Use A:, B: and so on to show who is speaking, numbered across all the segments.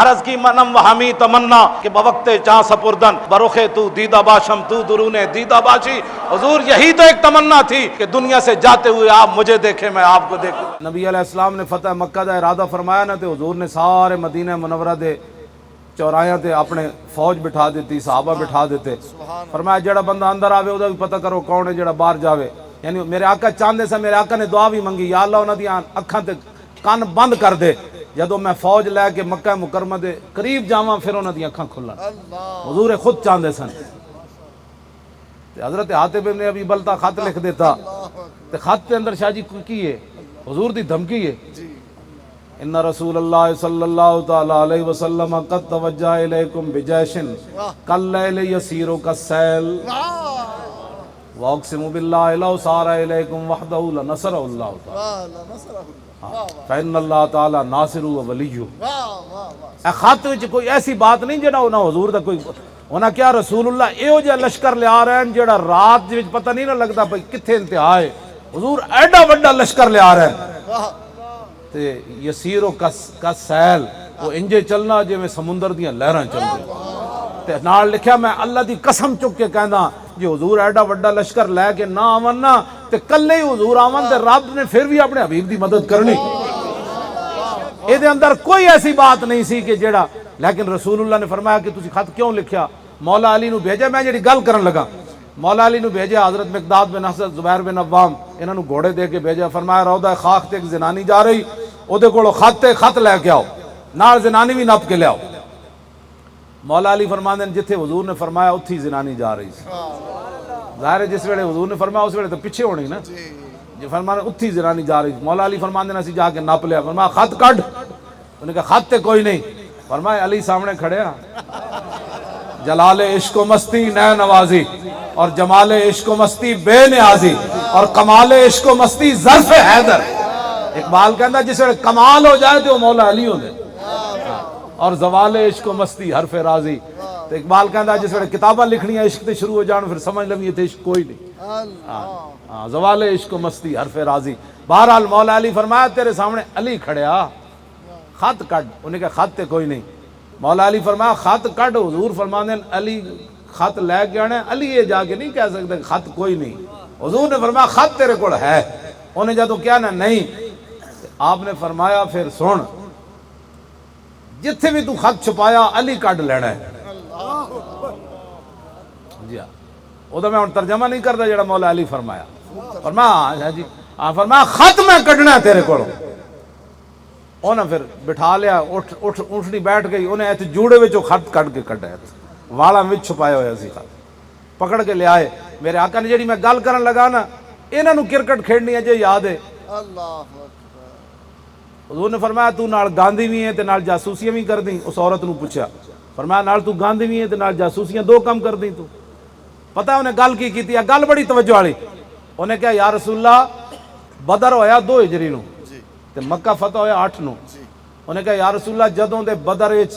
A: عرض کی منم و ہمی تمنا کہ بوقت چاں سپردن بروخے تو دیدہ باشم تو درون دیدہ باشی. حضور یہی تو ایک تمنا تھی کہ دنیا سے جاتے ہوئے آپ مجھے دیکھیں میں آپ کو دیکھوں. نبی علیہ السلام نے فتح مکہ دا ارادہ فرمایا نا تے حضور نے سارے مدینہ منورہ دے چوراہاں تے اپنے فوج بٹھا دیتی، صحابہ بٹھا دیتے. فرمایا جڑا بندہ اندر آوے او دا بھی پتہ کرو کون ہے جڑا باہر جاوے. یعنی میرے آقا چاہندے سے، میرے آقا نے دعا بھی منگی، یا اللہ انہاں دی اکھاں تے کان بند کر دے، جدوں میں فوج لے کے مکہ مکرمہ دے قریب جاواں پھر انہاں دی اکھاں کھلن. حضور خود چاہندے سن. تے حضرت حاتب نے ابی بلتا خط لکھ دیتا تے خط کے اندر شاہ جی کی ہے حضور دی دھمکی ہے. ان رسول اللہ صلی اللہ تعالی علیہ وسلم قد توجہ الیکم بجیش کاللیل یسیر کالسیل واقسم باللہ لو سار الیکم وحدہ لنصر اللہ تعالی فإن اللہ تعالی ناصر و ولی. اے خط وچ کوئی ایسی بات نہیں جڑا انہاں حضور دا کوئی انہاں کیا رسول اللہ ایہو جہا لشکر لے آ رہے ہیں جڑا رات وچ پتہ نہیں نہ لگدا بھئی کتھے انتہا ہے. حضور ایڈا بڑا لشکر لے آ رہے ہیں تے یسیرو کا سیل وہ انجے چلنا جے میں سمندر دیاں لہراں چل دے. تے نال لکھیا میں اللہ دی قسم چک کے کہندا جے حضور ایڈا بڑا لشکر لے کے نہ آون نا تے کلے ہی حضور آون تے رب نے پھر بھی اپنے حبیب دی مدد کرنی. اے دے اندر کوئی ایسی بات نہیں سی کہ جیڑا. لیکن رسول اللہ نے فرمایا کہ تسی خط کیوں لکھیا؟ مولا علی نو بھیجا. میں جڑی گل کرن لگا مولا علی نو بھیجا، حضرت مقداد بن حسن، زبیر بن عوام انہاں نو گھوڑے دے کے بھیجا. فرمایا روضہ خاک تے ایک زنانی جا رہی، او دے کولو خط لے کے آؤ، نال زنانی بھی نپ کے لے آؤ. مولا علی فرماندے ہیں جتھے حضور نے فرمایا اتھی زنانی جا رہی سی. ظاہر ہے جس ویلے حضور نے فرمایا اس ویلے تو پیچھے ہونی نا. جی فرمایا اتھی زنانی جا رہی. مولا علی فرماندے ہیں اسی جا کے نپ لیا. فرمایا خط کڈ. انہوں نے کہا خط تے کوئی نہیں. فرمایا علی سامنے کھڑے ہاں، جلال عشق و مستی نئے نوازی اور جمال عشق و مستی بے نیازی اور کمال عشق و مستی ظرف حیدر. اقبال کہندا جس ویلے کمال ہو جائے تو وہ مولا علی ہوں دے اور زوال عشق و مستی حرف راضی. تو اقبال کہندا جس ویلے کتاباں لکھنیاں عشق تے شروع ہو جان پھر سمجھ لویں تے عشق کوئی نہیں. زوال عشق و مستی حرف راضی. بہرحال مولا علی فرمایا تیرے سامنے علی کھڑیا، خط کڈ. انہوں نے کہا خط تے کوئی نہیں. مولا علی فرمایا خط کڈ. حضور فرماندے ہیں علی خط لے کے آنے. علی یہ جا کے نہیں کہہ سکتے خط کوئی نہیں. حضور نے فرمایا خط تیرے کول ہے. انہیں جدوں کیا نا نہیں، آپ نے فرمایا پھر سن جتھے بھی تو خط چھپایا علی کڈ لینا ہے. جی ہاں وہ تو میں ہن ترجمہ نہیں کرتا جڑا مولا علی فرمایا. فرمایا جی فرمایا خط میں کڈنا ہے تیرے کولوں. انہیں پھر بٹھا لیا، اٹھنی بیٹھ گئی. انہیں ایتھے جوڑے وچوں خط کڈ کے کڈیا، والاں وچ چھپایا ہویا سی خط. پکڑ کے لے آئے. میرے آقا نے جڑی میں گل کرن لگا نا انہاں نو کرکٹ کھیڈنی ہے جے یاد ہے. حضور نے فرمایا تو نال گاندھی بھی ہے تے نال جاسوسیاں بھی کر دیں. اس عورت نو پوچھا، فرمایا نال تو گاندھی بھی ہے تے نال جاسوسیاں دو کم کر دیں. تو پتہ انہیں گل کی کیتی ہے، گل بڑی توجہ والی. انہیں کہا یا رسول اللہ بدر ہویا 2 ہجری نو تے مکہ فتح ہویا 8 نو. انہیں کہا یا رسول اللہ جدوں دے بدر وچ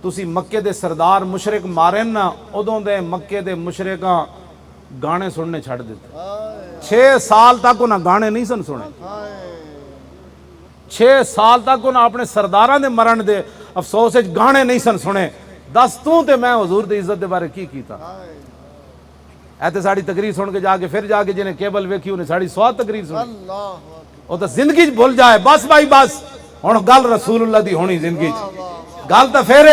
A: تسی مکے دے سردار مشرک مارے نا ادوں دے مکے دے مشرکاں گانے سننے چھڑ دیتے. 6 سال تک انہاں گانے نہیں سن سنے. 6 سال تک انہاں اپنے سرداراں دے مرن دے افسوس وچ گانے نہیں سن سنے. دس تو تے میں حضور دی عزت دے بارے کی کیتا. ایتے ساڑی تقریر سن کے جا کے پھر جا کے جنہیں کیبل ویکھی انہیں ساڑی سواد تقریر سنی. وہ تو زندگی بھول جائے بس بھائی بس. ہن گل رسول اللہ دی ہونی زندگی گل تو پھر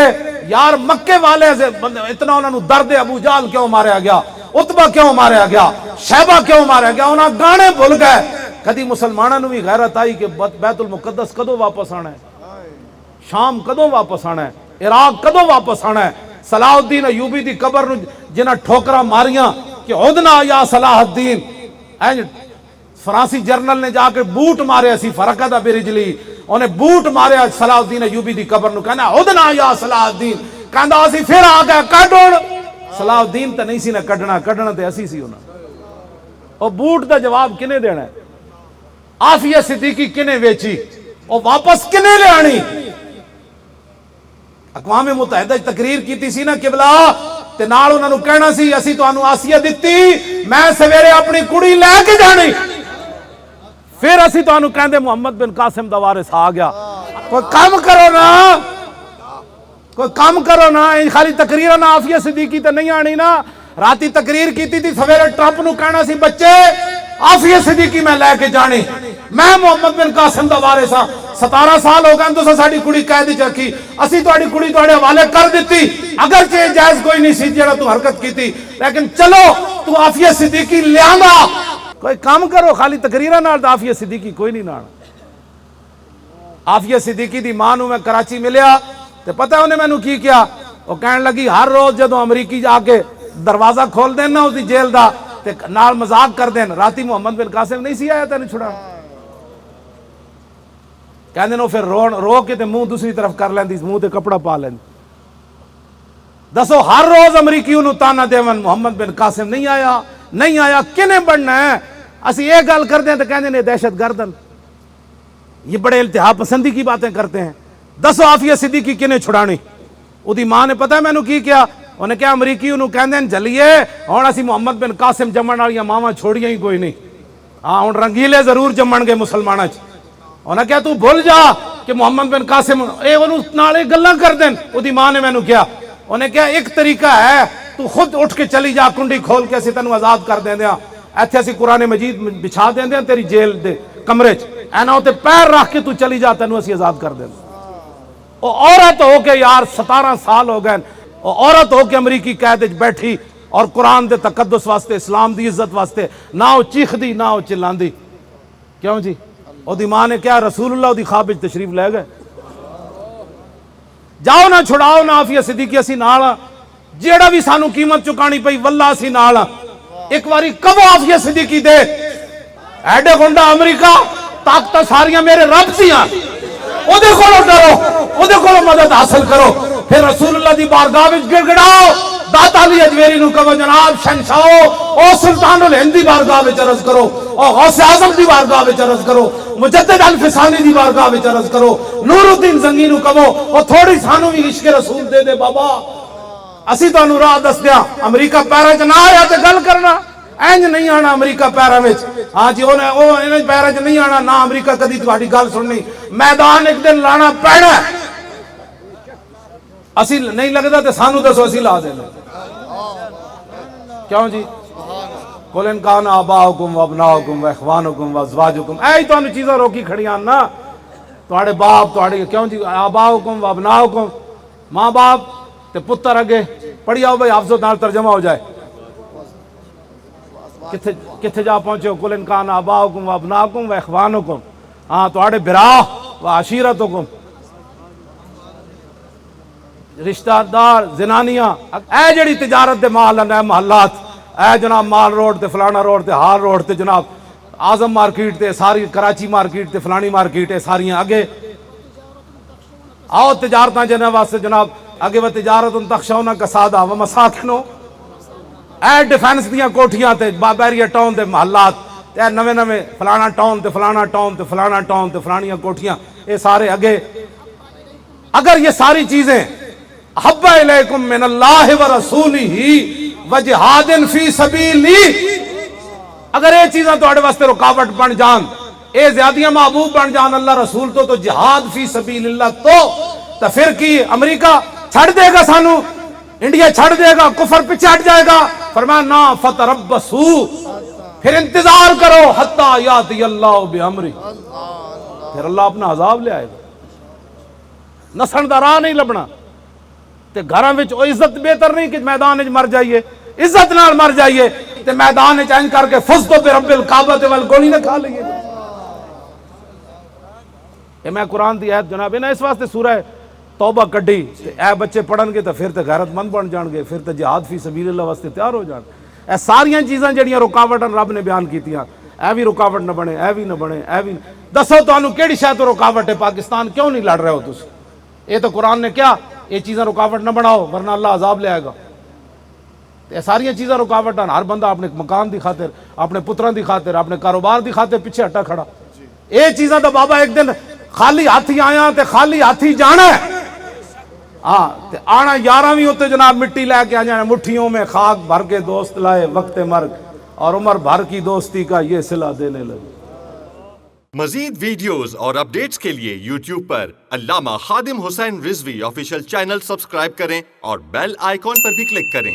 A: یار مکے والے سے اتنا انہوں نے درد ابو جہل کیوں ماریا گیا، عتبہ کیوں ماریا گیا، شیبہ کیوں ماریا گیا. انہاں گانے بھول گئے. کدی مسلمانوں بھی غیرت آئی کہ بیت المقدس کدوں واپس آنا ہے، شام کدوں واپس آنا ہے، عراق کدوں واپس آنا ہے. صلاح الدین ایوبی دی قبر نو جنہاں ٹھوکراں ماریاں کہ عدنا یا صلاح الدین. فرانسی جرنل نے جا کے بوٹ مارے سی فرقدہ برجلی. انہیں بوٹ مارے صلاح الدین ایوبی دی قبر نو کہنا عدنا یا صلاح الدین. کہندا اسی پھر آ گیا کڈن. صلاح الدین تے نہیں سی نہ کڈنا تے اسی سی. انہاں او بوٹ دا جواب کنے دینا ہے؟ عافیہ صدیقی کنے ویچی؟ او واپس کنے لے آنی؟ اقوام متحدہ تقریر کیتی سی نا قبلہ تے نال انہاں نو کہنا سی اسی تانوں آسیہ دتی میں سویرے اپنی کڑی لے کے جانی. پھر اسی تو انہوں کہندے محمد بن قاسم دا وارث آ گیا. کوئی کام کرو نا. کوئی کام کرو نا، خالی تقریر نہ آفیہ صدیقی تے نہیں آنی نا. راتی تقریر کیتی تھی، سویرے ٹرمپ نو کہنا سی بچے آفیہ صدیقی میں لے کے جانی، میں محمد بن قاسم دا وارث ہاں. 17 سال ہو گئے تو ساڈی کڑی قید وچ رکھی، اسی تہاڈی کڑی تہاڈے حوالے کر دتی، اگرچہ جائز کوئی نہیں سی جڑا تو حرکت کیتی، لیکن چلو تو آفیہ صدیقی لیاندا. کوئی کام کرو، خالی تقریراں نال آفیہ صدیقی کوئی نہیں نال. آفیہ صدیقی دی ماں نو میں کراچی ملیا تے پتہ انہیں مینوں کی کیا، وہ کہن لگی ہر روز جدوں امریکی جا کے دروازہ کھول دین نا اس دی جیل دا تے نال مذاق کر دین، راتی محمد بن قاسم نہیں سی آیا تینوں چھڑا، کہندے نو پھر رو کے تے منہ دوسری طرف کر لیندی، منہ تے کپڑا پا لیندی. دسو ہر روز امریکی انہوں تانا دیون محمد بن قاسم نہیں آیا نہیں آیا، کنے بڑھنا ہے؟ اسی یہ گل کر دیں تو کہندے نے دہشت گردن. یہ بڑے التہا پسندی کی باتیں کرتے ہیں. دسو آفیہ صدیقی کنے چھڑانی؟ او دی ماں نے پتہ ہے مینوں کی کیا، انہیں کیا امریکی انہوں کہندے ہیں جلیے ہن اسی محمد بن قاسم جمن والیاں ماواں چھوڑیاں ہی کوئی نہیں، ہاں ہن رنگیلے ضرور جمن گے مسلماناں چ. انہیں کیا تو بھول جا کہ محمد بن قاسم اے انہوں نالے گلاں کر دین. او دی ماں نے مینوں کیا، انہیں کیا ایک طریقہ ہے تو خود اٹھ کے چلی جا، کنڈی کھول کے اسی تینوں آزاد کر دیں دیاں، ایتھے اسی قرآن مجید بچھا دیں دیاں تیری جیل دے کمرے چ، اینا ہوتے پیر رکھ کے تو چلی جا، تینوں اسی آزاد کر دیں. او عورت ہو کے یار 17 سال ہو گئے، او عورت ہو کے امریکی قید وچ بیٹھی اور قرآن دے تقدس واسطے، اسلام دی عزت واسطے نہ او چیخ دی نہ او چلاندی. کیوں جی؟ او دی ماں نے کیا رسول اللہ دی خواب وچ تشریف لے گئے. جاؤ نہ چھڑاؤ نہ آفیہ صدیقی، اسی نال جیڑا بھی سانو قیمت چکانی پئی واللہ اسی نال. ایک واری کبو آفیہ صدیقی دے ایڈے گنڈا امریکہ، طاقتاں ساریاں میرے رب دیاں، او دے کولوں ڈرو، او دے کولوں مدد حاصل کرو. پھر رسول اللہ دی بارگاہ وچ گڑ گڑاؤ، داتا علی اجمیری نو کہو جناب شہنشاہو او سلطان الہند دی بارگاہ وچ عرض کرو، او غوث اعظم دی بارگاہ وچ عرض کرو، مجدد الفسانی دی بارگاہ وچ عرض کرو، نور الدین زنگی نو کہو او تھوڑی سانو بھی عشق رسول دے دے بابا، اسی تانوں راہ دس دیاں. امریکہ پیراں چ نہ آیا تے گل کرنا، اینج نہیں آنا امریکہ پیراں وچ. ہاں جی انہیں پیراں چ نہیں آنا، نہ امریکہ کدی تہاڈی گل سننی، میدان ایک دن لانا پینا. اسی نہیں لگدا تے سانو دسو اسی لا دینا. کیوں جی؟ قل ان کان آباؤکم وابناؤکم واخوانکم وازواجکم، اے تانوں چیزاں روکی کھڑیاں نا، تہاڈے باپ تہاڈے، کیوں جی آباؤکم وابناؤکم، ماں باپ تے پتر اگے پڑھی آؤ بھائی، حافظ نال ترجمہ ہو جائے. کتھے جا پہنچے ہو؟ قل ان کان آباؤکم وابناؤکم واخوانکم، ہاں تہاڈے بھرا وعشیرتکم، رشتہ دار زنانیاں. اے جڑی تجارت دے محل ہیں محلات، اے جناب مال روڈ تے فلانا روڈ تے ہار روڈ تے جناب آزم مارکیٹ تے ساری کراچی مارکیٹ تے فلانی مارکیٹ تے ساریاں اگے آؤ تجارتاں جنہ واسطے جناب اگے و تجارت تخشون کسادہ و مساکنو. اے ڈیفینس دیاں کوٹھیاں تے بابیریا ٹاؤن دے محلات تے نویں نویں فلانا ٹاؤن تے فلانا ٹاؤن تے فلانا ٹاؤن تے فلانیاں کوٹھیاں، اے سارے اگے. اگر یہ ساری چیزیں حب الیکم من اللہ و رسولہ و جہاد فی سبیلی، اگر یہ چیزاں تہاڈے واسطے رکاوٹ بن جان، اے زیادیاں محبوب بن جان اللہ رسول تو جہاد فی سبیل اللہ تو پھر کی امریکہ چھڑ دے گا سانو، انڈیا چھڑ دے گا، کفر پہ ہٹ جائے گا؟ فرمایا نا فتربصوا، پھر انتظار کرو حتی یاتی اللہ بامرہ، پھر اللہ اپنا عذاب لے آئے گا. نسن دا راہ نہیں لبنا تے گھراں وچ او عزت بہتر نہیں کہ میدان وچ مر جائیے، عزت نال مر جائیے تے میدان وچ انج کر کے فزتو برب الکعبہ ول گولی نہ کھا لئیے. یہ میں قرآن دی آیت جناب نا اس واسطے سورہ توبہ کڈی تے اے بچے پڑھن گے تے پھر تے غیرت مند بن جان گے، پھر تے جہاد فی سبیل اللہ واسطے تیار ہو جان. اے ساریاں چیزاں جڑیاں رکاوٹ رب نے بیان کیتیاں، اے بھی رکاوٹ نہ بنے، اے بھی نہ بنے، اے بھی دسو تانوں کیڑی شے تو رکاوٹ ہے؟ پاکستان کیوں نہیں لڑ رہے ہو تسی؟ یہ تو قرآن نے کیا یہ چیزیں رکاوٹ نہ بناؤ ورنہ اللہ عذاب لے آئے گا. یہ ساری چیزیں رکاوٹ ہیں، ہر بندہ اپنے مکان دی خاطر، اپنے پتران دی خاطر، اپنے کاروبار دی خاطر پیچھے ہٹا کھڑا. یہ چیزیں تو بابا ایک دن خالی ہاتھی آیا تے خالی ہاتھی جانا ہے. ہاں تے آنا 11ویں ہوتے جناب مٹی لے کے آ جانا، مٹھیوں میں خاک بھر کے دوست لائے وقت مرگ، اور عمر بھر کی دوستی کا یہ صلہ دینے لگے.
B: مزید ویڈیوز اور اپڈیٹس کے لیے یوٹیوب پر علامہ Khadim Hussain Rizvi official channel subscribe کریں اور بیل آئیکن پر بھی کلک کریں۔